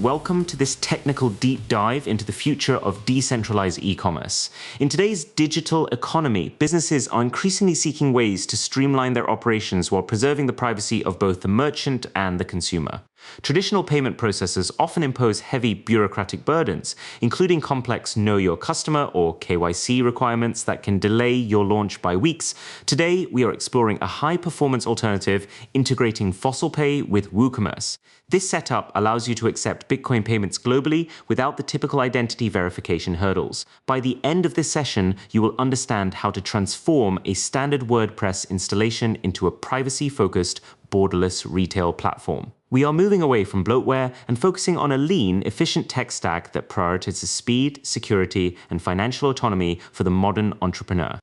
Welcome to this technical deep dive into the future of decentralized e-commerce. In today's digital economy, businesses are increasingly seeking ways to streamline their operations while preserving the privacy of both the merchant and the consumer. Traditional payment processes often impose heavy bureaucratic burdens, including complex Know Your Customer or KYC requirements that can delay your launch by weeks. Today, we are exploring a high-performance alternative integrating FossilPay with WooCommerce. This setup allows you to accept Bitcoin payments globally without the typical identity verification hurdles. By the end of this session, you will understand how to transform a standard WordPress installation into a privacy-focused, borderless retail platform. We are moving away from bloatware and focusing on a lean, efficient tech stack that prioritizes speed, security, and financial autonomy for the modern entrepreneur.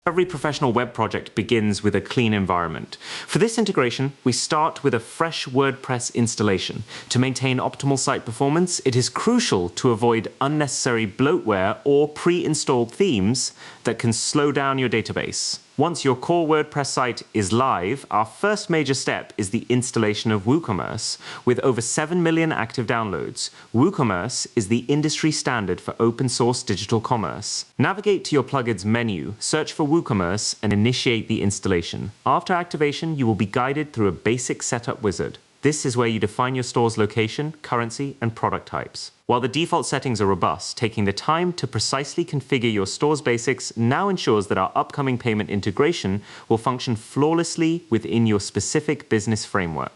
Every professional web project begins with a clean environment. For this integration, we start with a fresh WordPress installation. To maintain optimal site performance, it is crucial to avoid unnecessary bloatware or pre-installed themes that can slow down your database. Once your core WordPress site is live, our first major step is the installation of WooCommerce. With over 7 million active downloads, WooCommerce is the industry standard for open source digital commerce. Navigate to your plugins menu, search for WooCommerce, and initiate the installation. After activation, you will be guided through a basic setup wizard. This is where you define your store's location, currency, and product types. While the default settings are robust, taking the time to precisely configure your store's basics now ensures that our upcoming payment integration will function flawlessly within your specific business framework.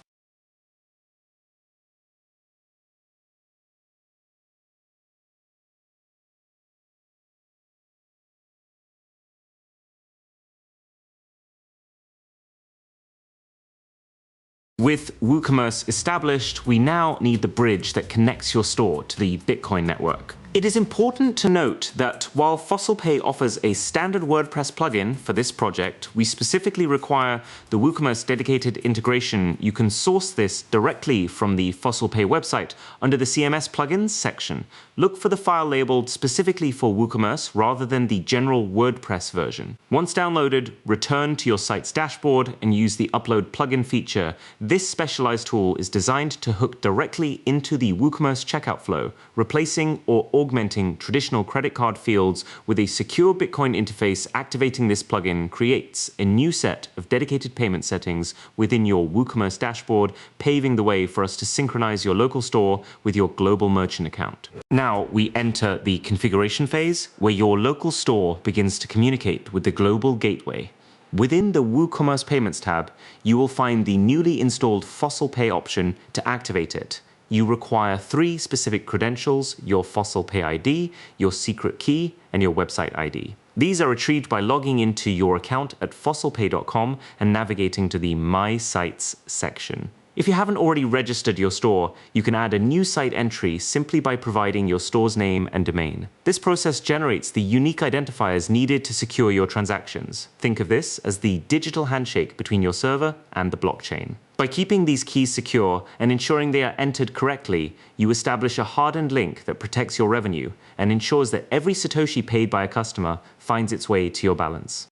With WooCommerce established, we now need the bridge that connects your store to the Bitcoin network. It is important to note that while FossilPay offers a standard WordPress plugin for this project, we specifically require the WooCommerce dedicated integration. You can source this directly from the FossilPay website under the CMS plugins section. Look for the file labeled specifically for WooCommerce rather than the general WordPress version. Once downloaded, return to your site's dashboard and use the upload plugin feature. This specialized tool is designed to hook directly into the WooCommerce checkout flow, replacing or augmenting traditional credit card fields with a secure Bitcoin interface. Activating this plugin creates a new set of dedicated payment settings within your WooCommerce dashboard, paving the way for us to synchronize your local store with your global merchant account. Now we enter the configuration phase, where your local store begins to communicate with the global gateway. Within the WooCommerce Payments tab, you will find the newly installed FossilPay option to activate it. You require 3 specific credentials: your FossilPay ID, your secret key, and your website ID. These are retrieved by logging into your account at fossilpay.com and navigating to the My Sites section. If you haven't already registered your store, you can add a new site entry simply by providing your store's name and domain. This process generates the unique identifiers needed to secure your transactions. Think of this as the digital handshake between your server and the blockchain. By keeping these keys secure and ensuring they are entered correctly, you establish a hardened link that protects your revenue and ensures that every Satoshi paid by a customer finds its way to your balance.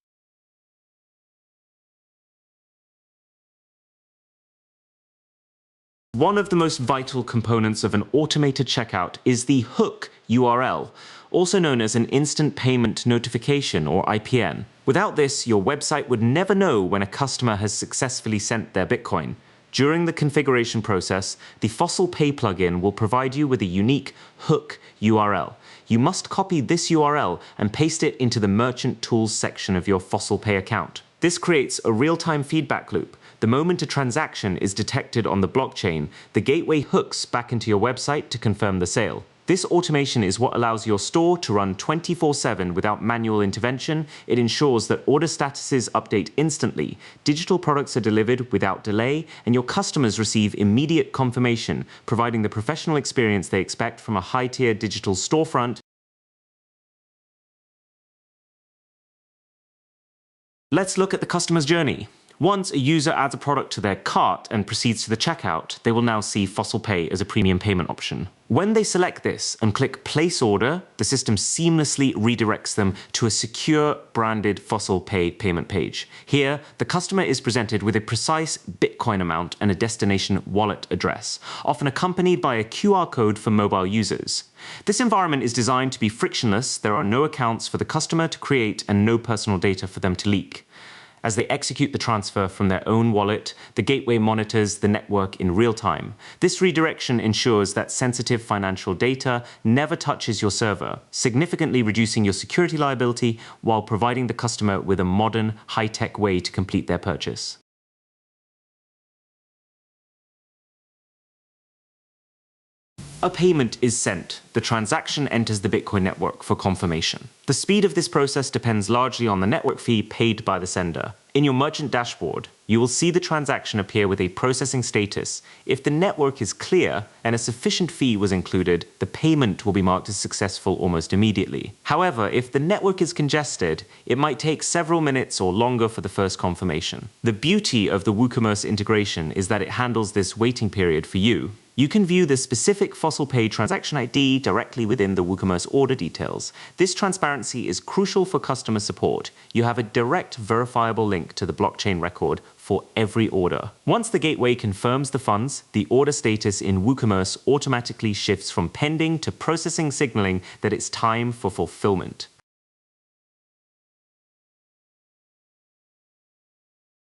One of the most vital components of an automated checkout is the hook URL, also known as an instant payment notification or IPN. Without this, your website would never know when a customer has successfully sent their Bitcoin. During the configuration process, the FossilPay plugin will provide you with a unique hook URL. You must copy this URL and paste it into the Merchant Tools section of your FossilPay account. This creates a real-time feedback loop. The moment a transaction is detected on the blockchain, the gateway hooks back into your website to confirm the sale. This automation is what allows your store to run 24/7 without manual intervention. It ensures that order statuses update instantly, digital products are delivered without delay, and your customers receive immediate confirmation, providing the professional experience they expect from a high-tier digital storefront. Let's look at the customer's journey. Once a user adds a product to their cart and proceeds to the checkout, they will now see FossilPay as a premium payment option. When they select this and click Place Order, the system seamlessly redirects them to a secure branded FossilPay payment page. Here, the customer is presented with a precise Bitcoin amount and a destination wallet address, often accompanied by a QR code for mobile users. This environment is designed to be frictionless. There are no accounts for the customer to create and no personal data for them to leak. As they execute the transfer from their own wallet, the gateway monitors the network in real time. This redirection ensures that sensitive financial data never touches your server, significantly reducing your security liability while providing the customer with a modern, high-tech way to complete their purchase. A payment is sent. The transaction enters the Bitcoin network for confirmation. The speed of this process depends largely on the network fee paid by the sender. In your merchant dashboard, you will see the transaction appear with a processing status. If the network is clear and a sufficient fee was included, the payment will be marked as successful almost immediately. However, if the network is congested, it might take several minutes or longer for the first confirmation. The beauty of the WooCommerce integration is that it handles this waiting period for you. You can view the specific FossilPay transaction ID directly within the WooCommerce order details. This transparency is crucial for customer support. You have a direct verifiable link to the blockchain record for every order. Once the gateway confirms the funds, the order status in WooCommerce automatically shifts from pending to processing, signaling that it's time for fulfillment.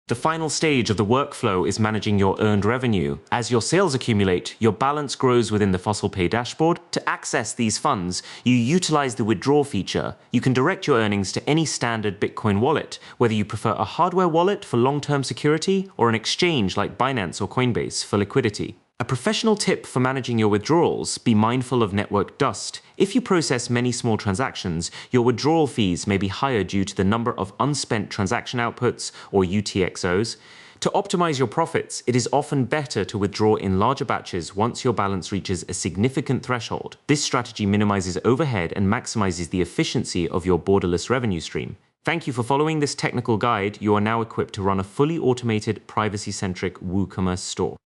The final stage of the workflow is managing your earned revenue. As your sales accumulate, your balance grows within the FossilPay dashboard. To access these funds, you utilize the withdrawal feature. You can direct your earnings to any standard Bitcoin wallet, whether you prefer a hardware wallet for long-term security or an exchange like Binance or Coinbase for liquidity. A professional tip for managing your withdrawals: be mindful of network dust. If you process many small transactions, your withdrawal fees may be higher due to the number of unspent transaction outputs or UTXOs. To optimize your profits, it is often better to withdraw in larger batches once your balance reaches a significant threshold. This strategy minimizes overhead and maximizes the efficiency of your borderless revenue stream. Thank you for following this technical guide. You are now equipped to run a fully automated, privacy-centric WooCommerce store.